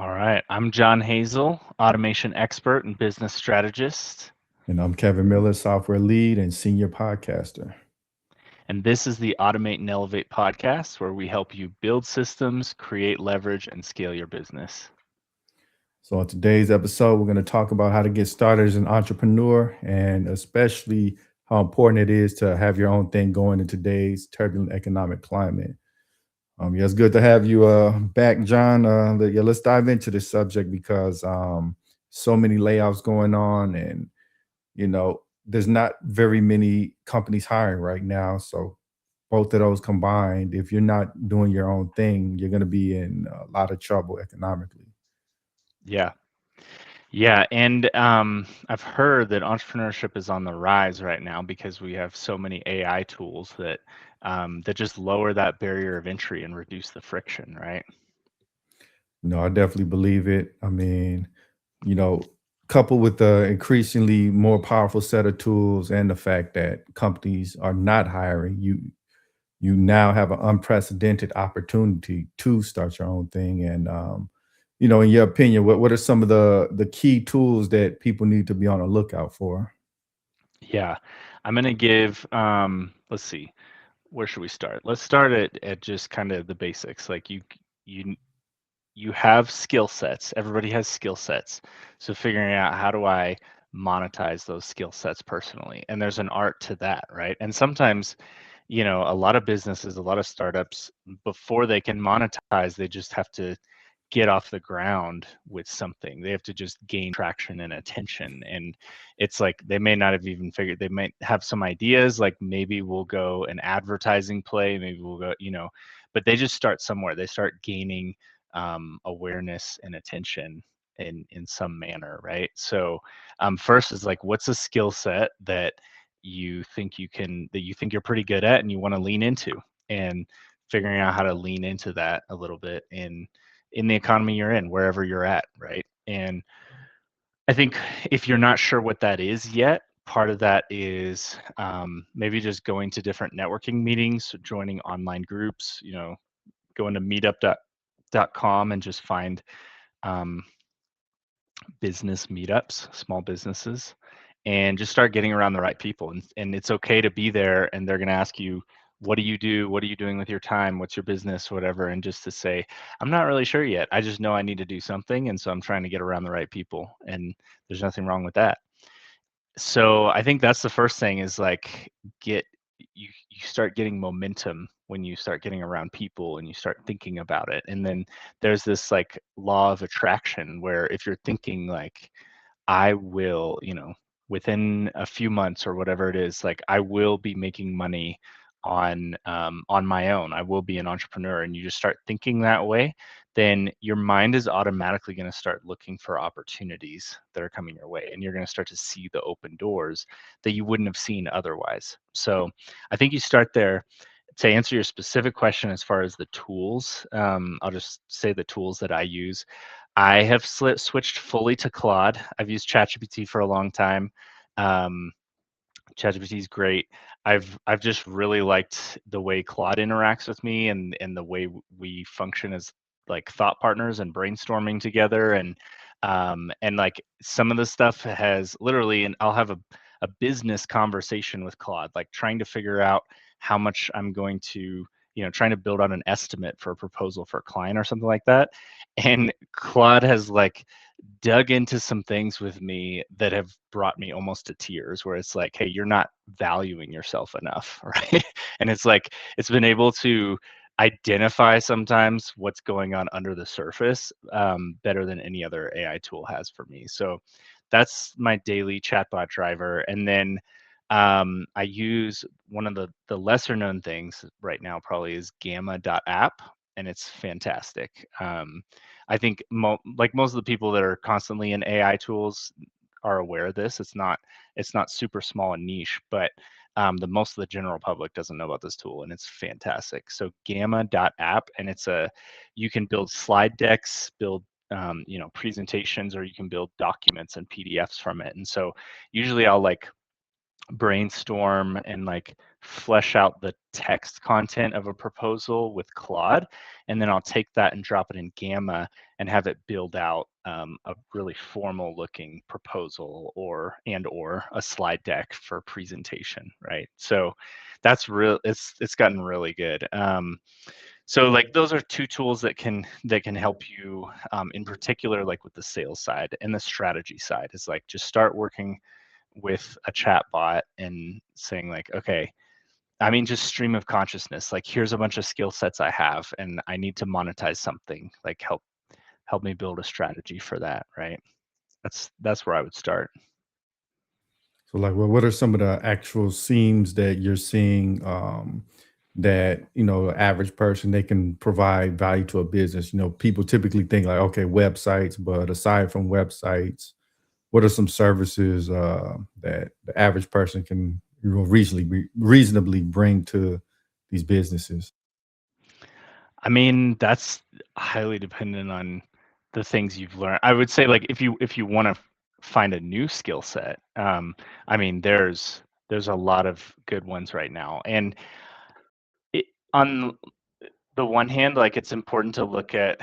All right. I'm John Hazel, automation expert and business strategist. And I'm Kevin Miller, software lead and senior podcaster. And this is the Automate and Elevate podcast, where we help you build systems, create leverage, and scale your business. So, on today's episode, we're going to talk about how to get started as an entrepreneur and especially how important it is to have your own thing going in today's turbulent economic climate. Yeah, it's good to have you back, John. Yeah, let's dive into this subject because so many layoffs going on, and there's not very many companies hiring right now. So both of those combined, if you're not doing your own thing, you're going to be in a lot of trouble economically. Yeah. Yeah. And I've heard that entrepreneurship is on the rise right now because we have so many AI tools that just lower that barrier of entry and reduce the friction, right? I definitely believe it. I mean, you know, coupled with the increasingly more powerful set of tools and the fact that companies are not hiring, you now have an unprecedented opportunity to start your own thing. And in your opinion, what are some of the key tools that people need to be on the lookout for? Yeah. I'm going to give, let's see, where should we start? Let's start at just kind of the basics. Like you you have skill sets. Everybody has skill sets. So figuring out how do I monetize those skill sets personally. And there's an art to that, right? And sometimes, a lot of businesses, a lot of startups, before they can monetize, they just have to get off the ground with something. They have to just gain traction and attention. And it's like they may not have even figured, they might have some ideas, like maybe we'll go an advertising play, maybe we'll go, but they just start somewhere. They start gaining awareness and attention in some manner, right? So first is like, what's a skill set that you think you're pretty good at and you want to lean into, and figuring out how to lean into that a little bit in the economy you're in, wherever you're at, right? And I think if you're not sure what that is yet, part of that is maybe just going to different networking meetings, joining online groups, going to meetup.com and just find um, business meetups, small businesses, and just start getting around the right people. And it's okay to be there, and they're going to ask you, what do you do? What are you doing with your time? What's your business? Whatever. And just to say, I'm not really sure yet. I just know I need to do something. And so I'm trying to get around the right people. And there's nothing wrong with that. So I think that's the first thing is like get you start getting momentum when you start getting around people and you start thinking about it. And then there's this like law of attraction where if you're thinking like I will, within a few months or whatever it is, like I will be making money on my own. I will be an entrepreneur, and you just start thinking that way, then your mind is automatically going to start looking for opportunities that are coming your way, and you're going to start to see the open doors that you wouldn't have seen otherwise. So I think you start there. To answer your specific question as far as the tools, I'll just say the tools that I use. I have switched fully to Claude. I've used ChatGPT for a long time. Um, ChatGPT is great. I've just really liked the way Claude interacts with me, and the way we function as like thought partners and brainstorming together, and like some of the stuff has literally, and I'll have a business conversation with Claude, like trying to figure out how much I'm going to, trying to build out an estimate for a proposal for a client or something like that. And Claude has like dug into some things with me that have brought me almost to tears, where it's like, hey, you're not valuing yourself enough, right? And it's like it's been able to identify sometimes what's going on under the surface better than any other AI tool has for me. So that's my daily chatbot driver. And then I use one of the lesser known things right now probably is gamma.app, and it's fantastic. I think like most of the people that are constantly in AI tools are aware of this. It's not super small and niche, but the most of the general public doesn't know about this tool, and it's fantastic. So gamma.app, and you can build slide decks, build presentations, or you can build documents and PDFs from it. And so usually I'll like brainstorm and like flesh out the text content of a proposal with Claude, and then I'll take that and drop it in Gamma and have it build out a really formal looking proposal or a slide deck for presentation, right? So that's real. It's gotten really good. So like those are two tools that can help you in particular, like with the sales side and the strategy side. Is like just start working with a chat bot and saying like, okay, I mean, just stream of consciousness, like here's a bunch of skill sets I have and I need to monetize something, like help me build a strategy for that, right? That's where I would start. So, like, well, what are some of the actual seams that you're seeing that the average person they can provide value to a business? People typically think like, okay, websites, but aside from websites, what are some services that the average person can reasonably bring to these businesses? I mean, that's highly dependent on the things you've learned. I would say like if you want to find a new skill set, I mean, there's a lot of good ones right now. And it, on the one hand, like it's important to look at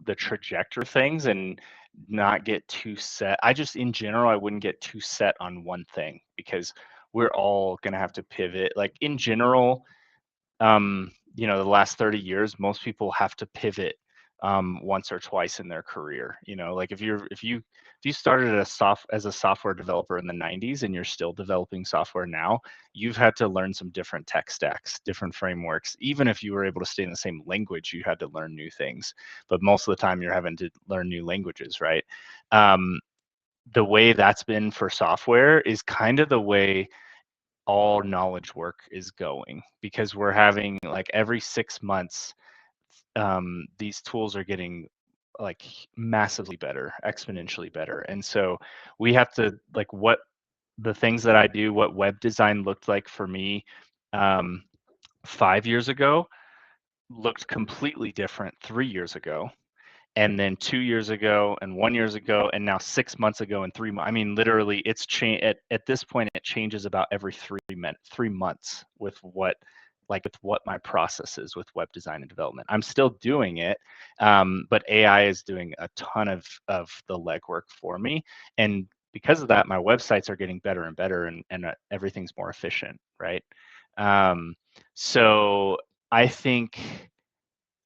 the trajectory of things and not get too set. I just in general I wouldn't get too set on one thing because we're all going to have to pivot. Like in general, the last 30 years, most people have to pivot once or twice in their career. Like if you started as a software developer in the 90s and you're still developing software now, you've had to learn some different tech stacks, different frameworks. Even if you were able to stay in the same language, you had to learn new things. But most of the time, you're having to learn new languages, right? Um, the way that's been for software is kind of the way all knowledge work is going, because we're having like every 6 months these tools are getting like massively better, exponentially better. And so we have to like what the things that I do, what web design looked like for me um, 5 years ago looked completely different 3 years ago, and then 2 years ago and 1 years ago and now 6 months ago and 3 months. I mean, literally it's at this point it changes about every 3 months with what my process is with web design and development. I'm still doing it, but AI is doing a ton of the legwork for me, and because of that my websites are getting better and better, and everything's more efficient, right? um, so i think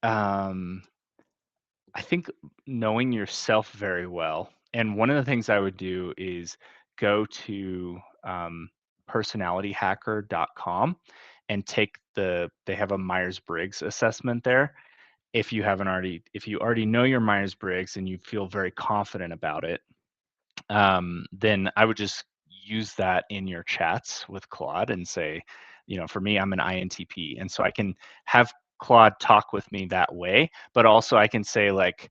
um, I think knowing yourself very well. And one of the things I would do is go to personalityhacker.com and they have a Myers-Briggs assessment there. If you already know your Myers-Briggs and you feel very confident about it, then I would just use that in your chats with Claude and say, for me, I'm an INTP. And so I can have Claude talk with me that way, but also I can say, like,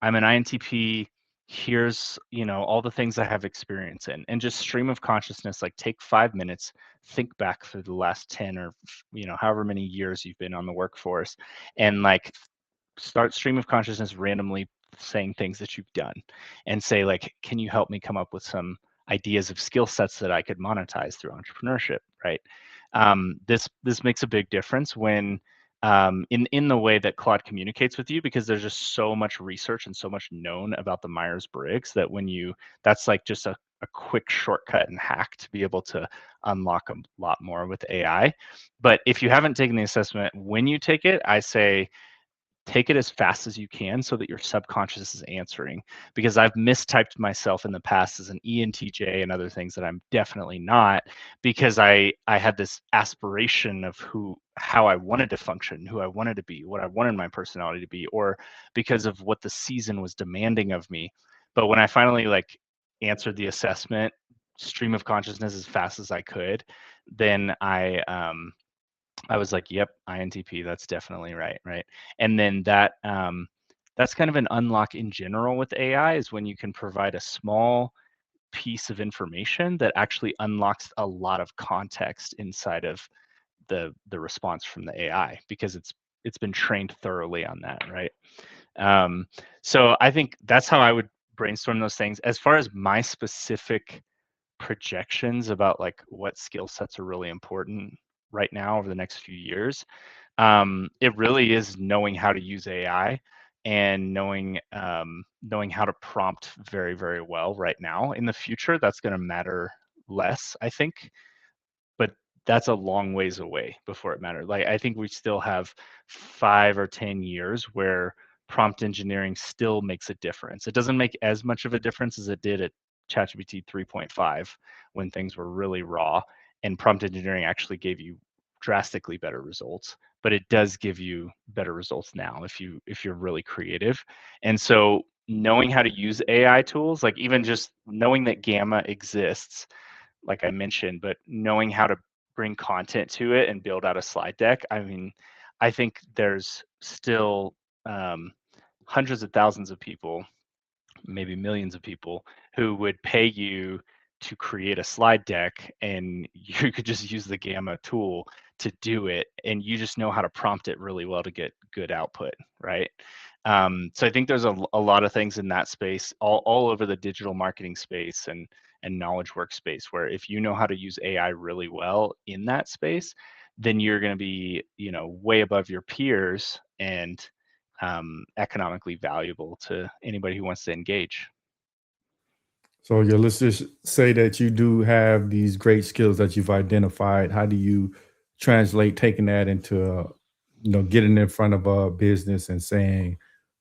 I'm an INTP. Here's, all the things I have experience in, and just stream of consciousness, like take 5 minutes, think back for the last 10 or, however many years you've been on the workforce, and like start stream of consciousness randomly saying things that you've done and say like, can you help me come up with some ideas of skill sets that I could monetize through entrepreneurship, right? This makes a big difference when in the way that Claude communicates with you, because there's just so much research and so much known about the Myers-Briggs that that's like just a quick shortcut and hack to be able to unlock a lot more with AI. But if you haven't taken the assessment, when you take it, I say take it as fast as you can so that your subconscious is answering, because I've mistyped myself in the past as an ENTJ and other things that I'm definitely not, because I had this aspiration of how I wanted to function, who I wanted to be, what I wanted my personality to be, or because of what the season was demanding of me. But when I finally like answered the assessment stream of consciousness as fast as I could, then I was like, yep, INTP, that's definitely right, right? And then that's kind of an unlock in general with AI, is when you can provide a small piece of information that actually unlocks a lot of context inside of the response from the AI, because it's been trained thoroughly on that, right? Um, so I think that's how I would brainstorm those things. As far as my specific projections about like what skill sets are really important right now over the next few years, it really is knowing how to use AI and knowing how to prompt very, very well right now. In the future, that's going to matter less, I think, but that's a long ways away before it matters. Like I think we still have 5 or 10 years where prompt engineering still makes a difference. It doesn't make as much of a difference as it did at ChatGPT 3.5 when things were really raw, and prompt engineering actually gave you drastically better results. But it does give you better results now if you're really creative. And so knowing how to use AI tools, like even just knowing that Gamma exists, like I mentioned, but knowing how to bring content to it and build out a slide deck. I mean, I think there's still um, hundreds of thousands of people, maybe millions of people, who would pay you to create a slide deck, and you could just use the Gamma tool to do it, and you just know how to prompt it really well to get good output, right? So I think there's a lot of things in that space, all over the digital marketing space and knowledge workspace, where if you know how to use AI really well in that space, then you're going to be, way above your peers and economically valuable to anybody who wants to engage. So yeah, let's just say that you do have these great skills that you've identified. How do you translate taking that into, getting in front of a business and saying,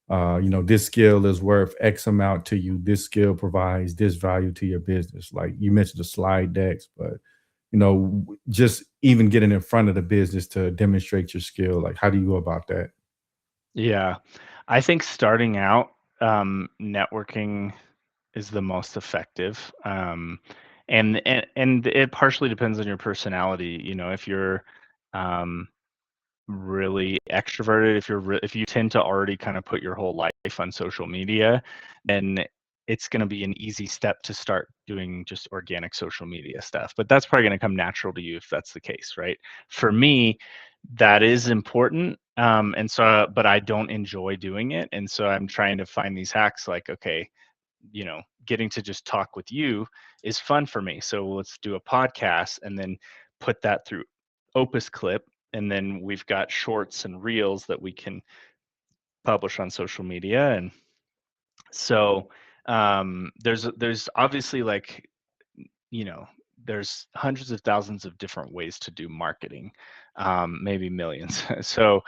this skill is worth X amount to you. This skill provides this value to your business. Like you mentioned the slide decks, but just even getting in front of the business to demonstrate your skill. Like, how do you go about that? Yeah, I think starting out, networking is the most effective. And it partially depends on your personality. If you're um, really extroverted, if you tend to already kind of put your whole life on social media, then it's going to be an easy step to start doing just organic social media stuff. But that's probably going to come natural to you if that's the case, right? For me, that is important. And so, but I don't enjoy doing it. And so I'm trying to find these hacks like, okay, getting to just talk with you is fun for me. So let's do a podcast and then put that through Opus Clip. And then we've got shorts and reels that we can publish on social media. And so there's obviously like, you know, there's hundreds of thousands of different ways to do marketing, maybe millions. So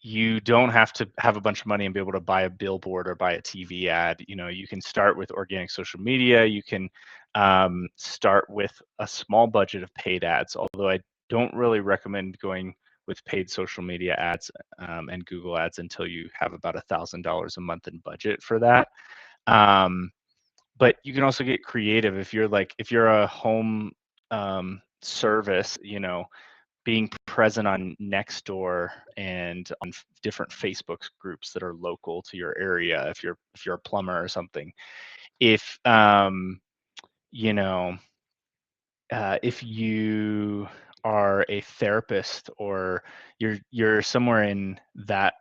you don't have to have a bunch of money and be able to buy a billboard or buy a TV ad. You can start with organic social media. You can start with a small budget of paid ads, although I don't really recommend going with paid social media ads and Google ads until you have about $1,000 a month in budget for that. Um, but you can also get creative if you're a home service, being present on Nextdoor and on different Facebook groups that are local to your area. If you're a plumber or something, if you know if you are a therapist, or you're somewhere in that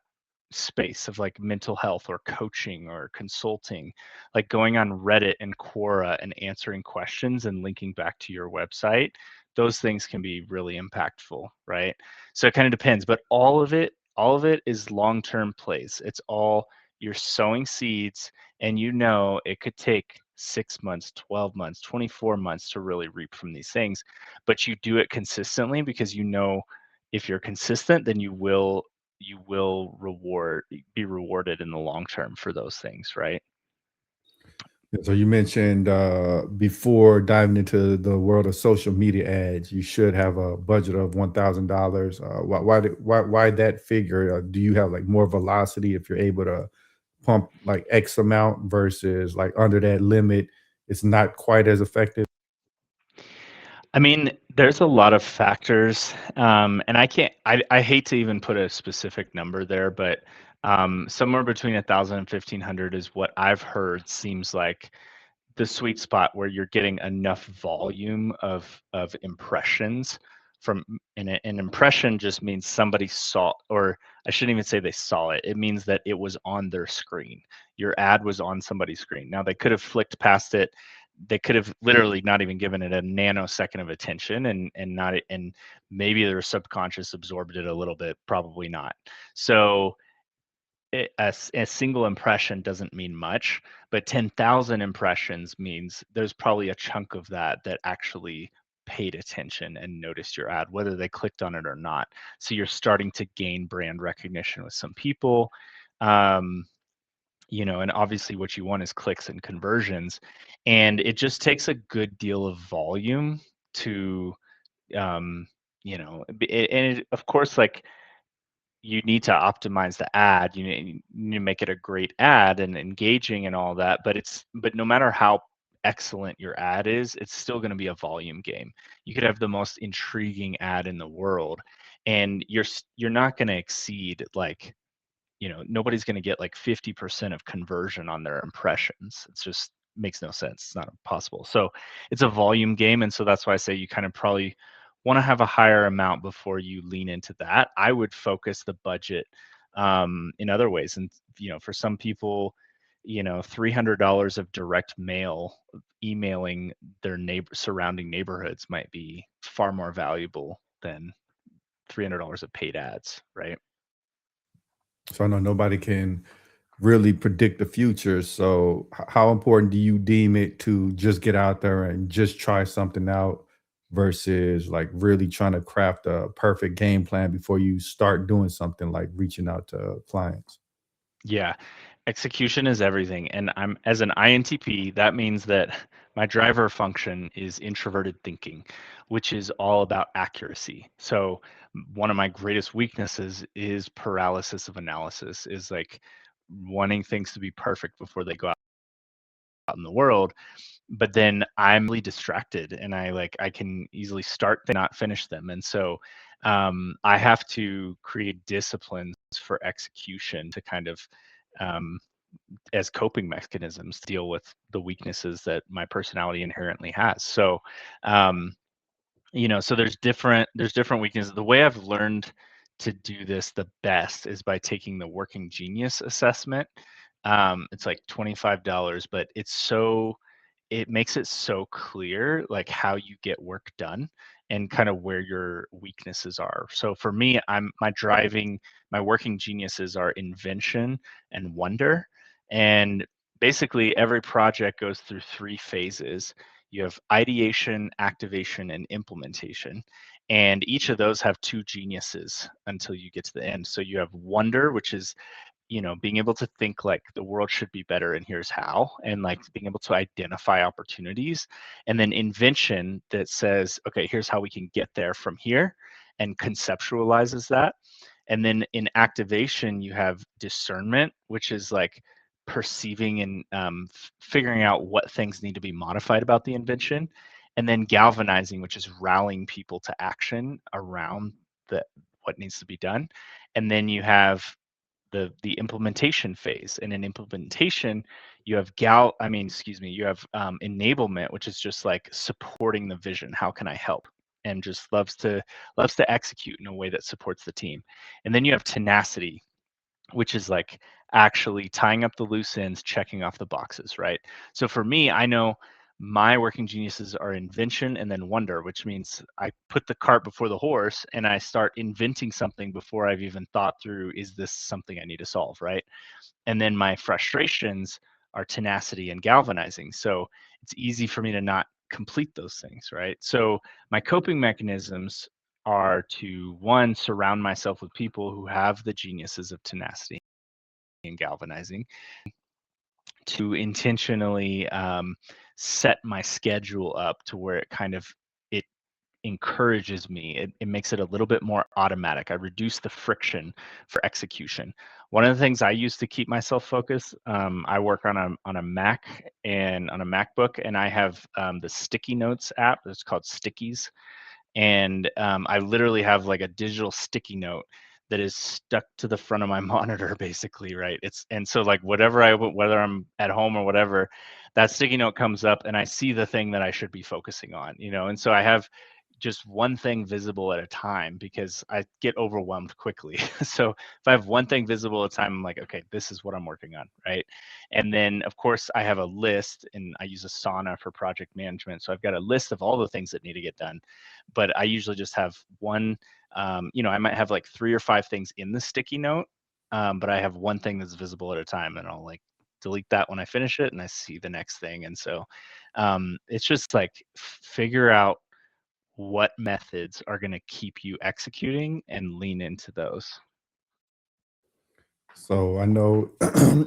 space of like mental health or coaching or consulting, like going on Reddit and Quora and answering questions and linking back to your website, those things can be really impactful, right? So it kind of depends, but all of it is long-term plays. It's all, you're sowing seeds, and it could take 6 months, 12 months, 24 months to really reap from these things, but you do it consistently because if you're consistent, then you will be rewarded in the long term for those things, right? Yeah, so you mentioned before diving into the world of social media ads, you should have a budget of $1,000. Why that figure? Do you have like more velocity if you're able to pump like X amount versus like under that limit? It's not quite as effective. I mean, there's a lot of factors, and I hate to even put a specific number there, but somewhere between 1,000 and 1,500 is what I've heard seems like the sweet spot where you're getting enough volume of impressions from. An impression just means somebody saw, or I shouldn't even say they saw it. It means that it was on their screen. Your ad was on somebody's screen. Now they could have flicked past it. they could have literally not even given it a nanosecond of attention, and maybe their subconscious absorbed it a little bit, probably not. So a single impression doesn't mean much, but 10,000 impressions means there's probably a chunk of that that actually paid attention and noticed your ad, whether they clicked on it or not. So you're starting to gain brand recognition with some people. Um, and obviously what you want is clicks and conversions. And it just takes a good deal of volume to, um, and of course, like, you need to optimize the ad. You need to make it a great ad and engaging and all that. But no matter how excellent your ad is, it's still going to be a volume game. You could have the most intriguing ad in the world, and you're not going to exceed, like, nobody's going to get like 50% of conversion on their impressions. It's just makes no sense. It's not possible. So it's a volume game. And so that's why I say you kind of probably want to have a higher amount before you lean into that. I would focus the budget in other ways. And, for some people, $300 of direct mail, emailing their surrounding neighborhoods might be far more valuable than $300 of paid ads, right? So I know nobody can really predict the future. So how important do you deem it to just get out there and just try something out versus like really trying to craft a perfect game plan before you start doing something like reaching out to clients? Yeah, execution is everything. And I'm as an INTP, that means that my driver function is introverted thinking, which is all about accuracy. So one of my greatest weaknesses is paralysis of analysis, is like wanting things to be perfect before they go out in the world. But then I'm really distracted, and I can easily start things, not finish them. And so I have to create disciplines for execution to kind of, um, as coping mechanisms, to deal with the weaknesses that my personality inherently has. So um, so there's different weaknesses. The way I've learned to do this the best is by taking the working genius assessment. It's like $25, but it makes it so clear, like, how you get work done and kind of where your weaknesses are. So for me, my working geniuses are invention and wonder. And basically every project goes through three phases. You have ideation, activation, and implementation. And each of those have two geniuses until you get to the end. So you have wonder, which is, being able to think like the world should be better and here's how, and like being able to identify opportunities. And then invention, that says, okay, here's how we can get there from here, and conceptualizes that. And then in activation, you have discernment, which is like perceiving and figuring out what things need to be modified about the invention. And then galvanizing, which is rallying people to action around the what needs to be done. And then you have the implementation phase. And in implementation, you have you have enablement, which is just like supporting the vision. How can I help? And just loves to execute in a way that supports the team. And then you have tenacity, which is like actually tying up the loose ends, checking off the boxes, right? So for me, I know my working geniuses are invention and then wonder, which means I put the cart before the horse and I start inventing something before I've even thought through, is this something I need to solve, right? And then my frustrations are tenacity and galvanizing. So it's easy for me to not complete those things, right? So my coping mechanisms are to, one, surround myself with people who have the geniuses of tenacity and galvanizing, to intentionally set my schedule up to where it encourages me. It makes it a little bit more automatic. I reduce the friction for execution. One of the things I use to keep myself focused, I work on a Mac and on a MacBook, and I have the Sticky Notes app. It's called Stickies. And I literally have like a digital sticky note that is stuck to the front of my monitor, basically, right? And so, like, whether I'm at home or whatever, that sticky note comes up and I see the thing that I should be focusing on. And so I have just one thing visible at a time because I get overwhelmed quickly. So if I have one thing visible at a time, I'm like, okay, this is what I'm working on, right? And then of course I have a list, and I use Asana for project management. So I've got a list of all the things that need to get done, but I usually just have one. I might have like 3 or 5 things in the sticky note, but I have one thing that's visible at a time, and I'll like delete that when I finish it, and I see the next thing. And so it's just like figure out what methods are going to keep you executing and lean into those. So I know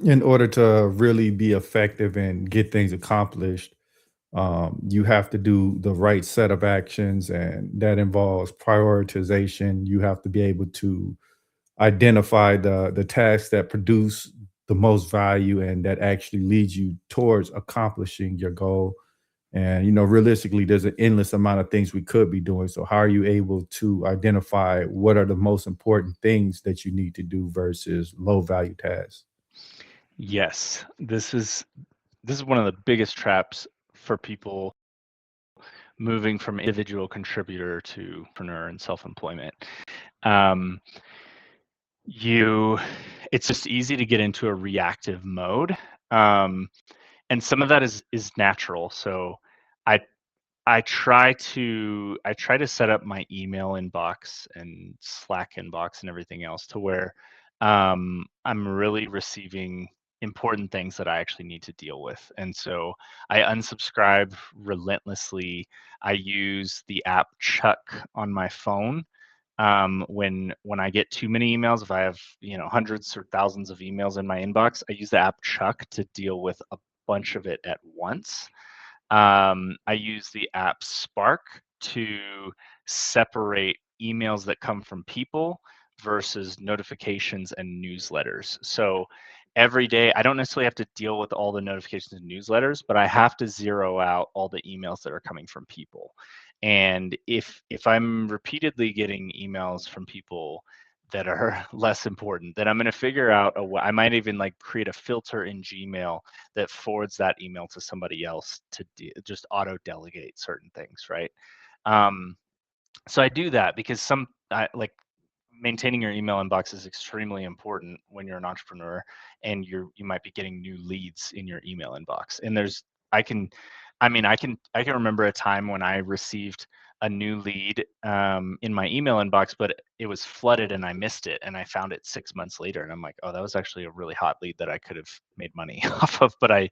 in order to really be effective and get things accomplished, you have to do the right set of actions, and that involves prioritization. You have to be able to identify the tasks that produce the most value and that actually leads you towards accomplishing your goal. And realistically, there's an endless amount of things we could be doing. So how are you able to identify what are the most important things that you need to do versus low value tasks? Yes, this is one of the biggest traps for people moving from individual contributor to entrepreneur and self-employment. Um, you it's just easy to get into a reactive mode. Um, and some of that is natural. So I I try to set up my email inbox and Slack inbox and everything else to where I'm really receiving important things that I actually need to deal with. And so I unsubscribe relentlessly. I use the app Chuck on my phone. When I get too many emails, if I have hundreds or thousands of emails in my inbox, I use the app Chuck to deal with a bunch of it at once. I use the app Spark to separate emails that come from people versus notifications and newsletters. So every day, I don't necessarily have to deal with all the notifications and newsletters, but I have to zero out all the emails that are coming from people. And if I'm repeatedly getting emails from people that are less important, then I'm going to figure out a way. I might even like create a filter in Gmail that forwards that email to somebody else to just auto delegate certain things, right? Um, so I do that because like maintaining your email inbox is extremely important when you're an entrepreneur, and you might be getting new leads in your email inbox. And I can I can remember a time when I received a new lead in my email inbox, but it was flooded and I missed it, and I found it 6 months later, and I'm like, oh, that was actually a really hot lead that I could have made money off of, but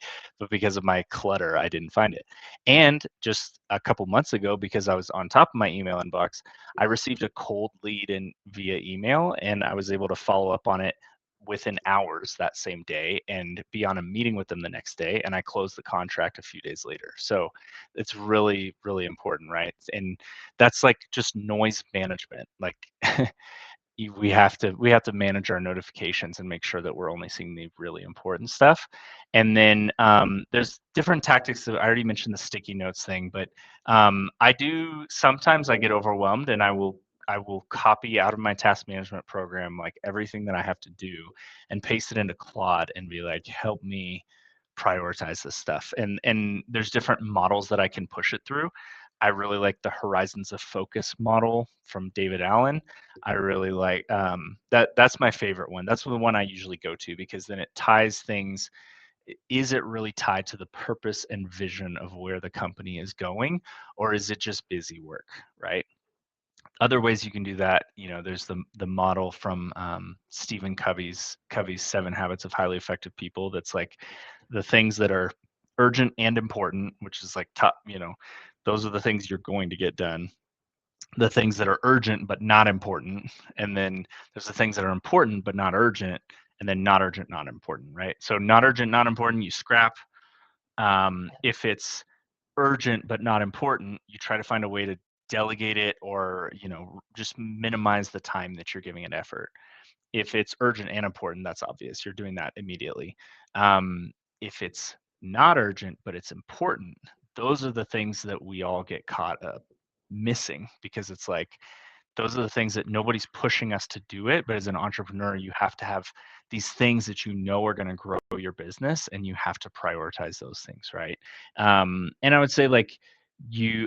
because of my clutter I didn't find it. And just a couple months ago, because I was on top of my email inbox, I received a cold lead in via email, and I was able to follow up on it within hours that same day and be on a meeting with them the next day, and I closed the contract a few days later. So it's really, really important, right? And that's like just noise management. Like we have to manage our notifications and make sure that we're only seeing the really important stuff. And then there's different tactics. I already mentioned the sticky notes thing, but I do sometimes I get overwhelmed, and I will copy out of my task management program like everything that I have to do and paste it into Claude and be like, help me prioritize this stuff. And there's different models that I can push it through. I really like the Horizons of Focus model from David Allen. I really like that. That's my favorite one. That's the one I usually go to because then it ties things. Is it really tied to the purpose and vision of where the company is going, or is it just busy work, right? Other ways you can do that, there's the model from Stephen Covey's 7 Habits of Highly Effective People. That's like the things that are urgent and important, which is like top, those are the things you're going to get done. The things that are urgent but not important, and then there's the things that are important but not urgent, and then not urgent, not important, right? So not urgent, not important, you scrap. If it's urgent but not important, you try to find a way to delegate it, or just minimize the time that you're giving it effort. If it's urgent and important, that's obvious, you're doing that immediately. If it's not urgent but it's important, those are the things that we all get caught up missing, because it's like those are the things that nobody's pushing us to do it, but as an entrepreneur you have to have these things that are going to grow your business, and you have to prioritize those things, right? And I would say like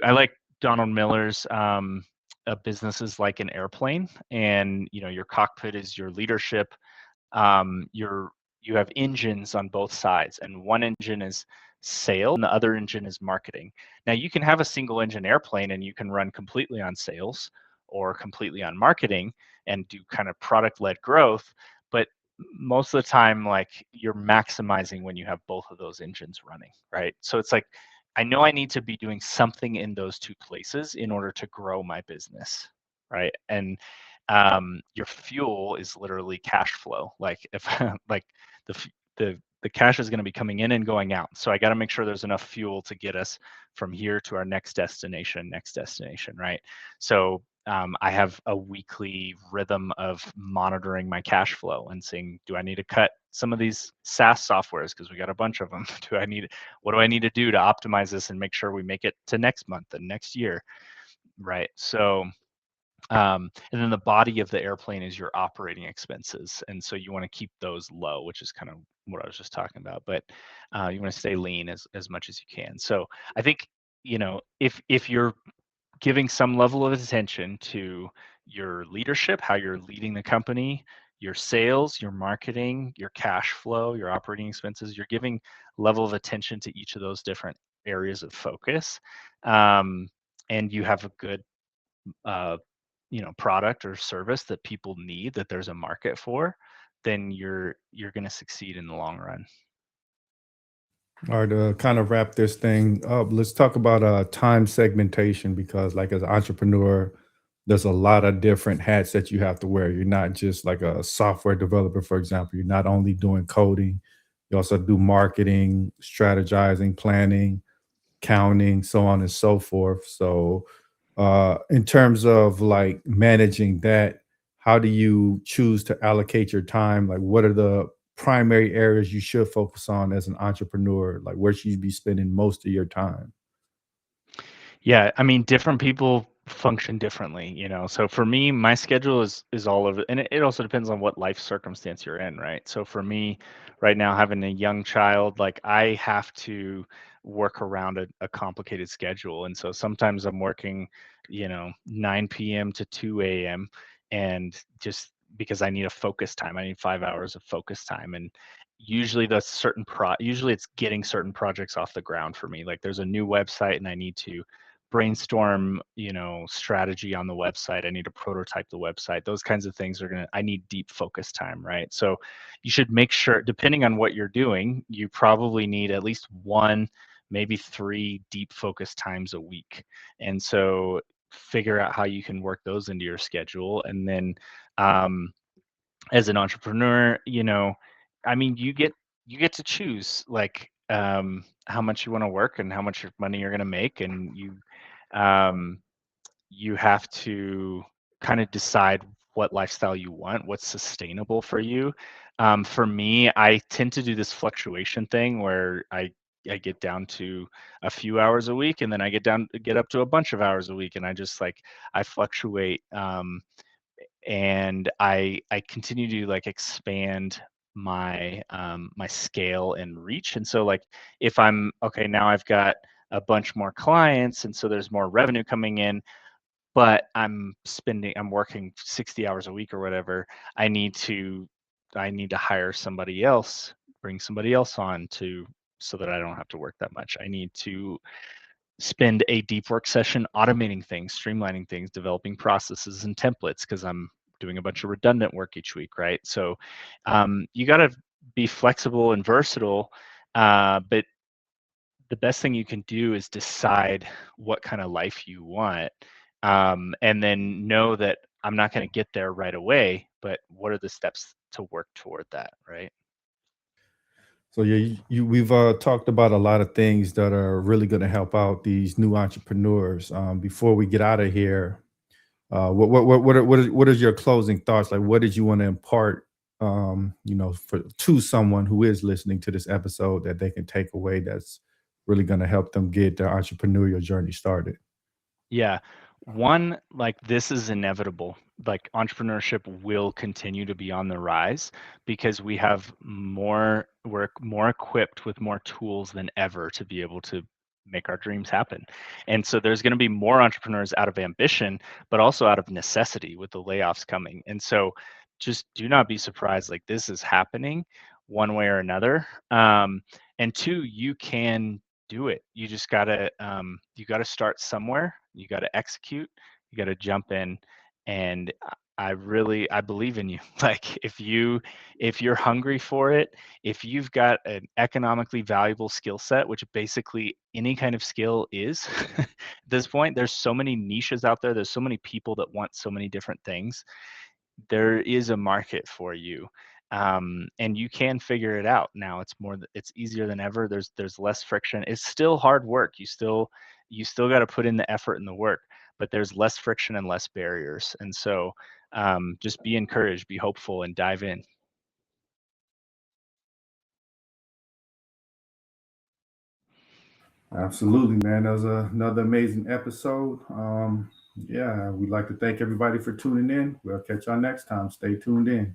I like Donald Miller's a business is like an airplane, and your cockpit is your leadership. You have engines on both sides, and one engine is sales and the other engine is marketing. Now you can have a single engine airplane and you can run completely on sales or completely on marketing and do kind of product led growth, but most of the time, like, you're maximizing when you have both of those engines running, right? So it's like, I know I need to be doing something in those two places in order to grow my business, right? And your fuel is literally cash flow. Like, if like the the cash is going to be coming in and going out, so I got to make sure there's enough fuel to get us from here to our next destination, right? So I have a weekly rhythm of monitoring my cash flow and seeing, do I need to cut some of these SaaS softwares because we got a bunch of them? What do I need to do to optimize this and make sure we make it to next month and next year, right? So and then the body of the airplane is your operating expenses, and so you want to keep those low, which is kind of what I was just talking about. But you want to stay lean as much as you can. So I think, if you're giving some level of attention to your leadership, how you're leading the company, your sales, your marketing, your cash flow, your operating expenses, you're giving level of attention to each of those different areas of focus, um, and you have a good uh, product or service that people need, that there's a market for, then you're going to succeed in the long run. All right, to kind of wrap this thing up, let's talk about time segmentation because, like, as an entrepreneur, there's a lot of different hats that you have to wear. You're not just like a software developer, for example. You're not only doing coding, you also do marketing, strategizing, planning, counting, so on and so forth. So, in terms of like managing that, how do you choose to allocate your time? Like, what are the primary areas you should focus on as an entrepreneur? Like, where should you be spending most of your time? Yeah, I mean, different people function differently, So for me, my schedule is all over, and it also depends on what life circumstance you're in, right? So for me, right now, having a young child, like, I have to work around a complicated schedule, and so sometimes I'm working, 9 p.m. to 2 a.m., and just because I need a focus time, I need 5 hours of focus time, and usually it's getting certain projects off the ground for me. Like, there's a new website and I need to brainstorm, strategy on the website. I need to prototype the website. Those kinds of things I need deep focus time, right? So you should make sure, depending on what you're doing, you probably need at least one, maybe three deep focus times a week. And so figure out how you can work those into your schedule. And then um, as an entrepreneur, I mean, you get to choose, like, how much you want to work and how much money you're going to make, and um, you have to kind of decide what lifestyle you want, what's sustainable for you. For me, I tend to do this fluctuation thing where I get down to a few hours a week, and then I get up to a bunch of hours a week, and I fluctuate. And I continue to, like, expand my scale and reach. And so, like, if I'm okay, now I've got a bunch more clients, and so there's more revenue coming in, but I'm working 60 hours a week or whatever. I need to hire somebody else, bring somebody else on to so that I don't have to work that much. I need to spend a deep work session automating things, streamlining things, developing processes and templates, because I'm doing a bunch of redundant work each week, right? So you got to be flexible and versatile, but the best thing you can do is decide what kind of life you want, and then know that I'm not going to get there right away, but what are the steps to work toward that, right? So yeah, we've talked about a lot of things that are really going to help out these new entrepreneurs. Before we get out of here, what is your closing thoughts? Like, what did you want to impart, for to someone who is listening to this episode that they can take away that's really going to help them get their entrepreneurial journey started? Yeah. One, like, this is inevitable. Like, entrepreneurship will continue to be on the rise because we're more equipped with more tools than ever to be able to make our dreams happen. And so there's going to be more entrepreneurs out of ambition, but also out of necessity with the layoffs coming. And so just do not be surprised, like this is happening one way or another. And two, you can do it. You just gotta you gotta start somewhere. You gotta execute. You gotta jump in. And I believe in you. Like if you're hungry for it, if you've got an economically valuable skill set, which basically any kind of skill is at this point, there's so many niches out there. There's so many people that want so many different things. There is a market for you. And you can figure it out now. It's easier than ever. There's less friction. It's still hard work. You still got to put in the effort and the work, but there's less friction and less barriers. And so just be encouraged, be hopeful, and dive in. Absolutely, man. That was another amazing episode. Yeah, we'd like to thank everybody for tuning in. We'll catch y'all next time. Stay tuned in.